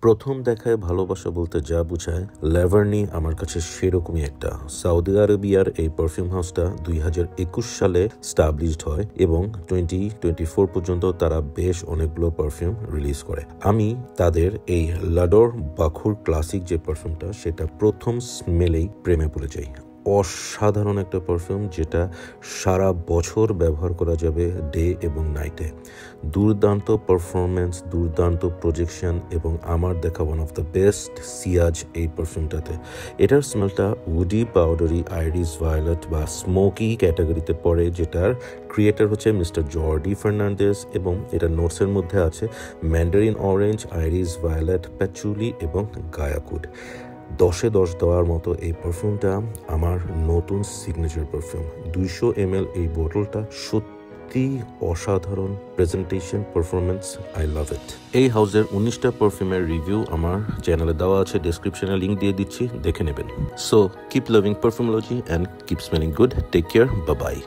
প্রথম দেখায় ভালোবাসা বলতে যা বোঝায়, ল্যাভার্নি আমার কাছে সেরকমই একটা। সৌদি আরবিয়ার এই পারফিউম হাউসটা 2021 সালে স্টাবলিশড হয় এবং 2024 পর্যন্ত তারা বেশ অনেকগুলো পারফিউম রিলিজ করে। আমি তাদের এই লাডোর বাখুর ক্লাসিক যে পারফিউমটা, সেটা প্রথম স্মেলেই প্রেমে পড়ে যাই। অসাধারণ একটা পারফিউম, যেটা সারা বছর ব্যবহার করা যাবে ডে এবং নাইটে। দুর্দান্ত পারফরমেন্স, দুর্দান্ত প্রজেকশন এবং আমার দেখা ওয়ান অফ দ্য বেস্ট সিয়াজ এই পারফিউমটাতে। এটার স্মেলটা উডি, পাউডারি, আইরিস ভায়োলেট বা স্মোকি ক্যাটাগরিতে পড়ে, যেটার ক্রিয়েটার হচ্ছে মিস্টার জর্ডি ফার্নান্ডেজ এবং এটা নোটসের মধ্যে আছে ম্যান্ডারিন অরেঞ্জ, আইরিস ভায়োলেট, প্যাচুলি এবং গায়াকুড। 10-এ 10 দেওয়ার মতো এই পারফিউমটা আমার নতুন সিগনেচার পারফিউম। 200 ml এই বোতলটা সত্যি অসাধারণ। প্রেজেন্টেশন, পারফরমেন্স, আই লাভ ইট। এই হাউসের 19টা পারফিউমের রিভিউ আমার চ্যানেলে দেওয়া আছে, ডেসক্রিপশনে লিঙ্ক দিয়ে দিচ্ছি, দেখে নেবেন। So keep loving perfumology and keep smelling good. Take care, bye by.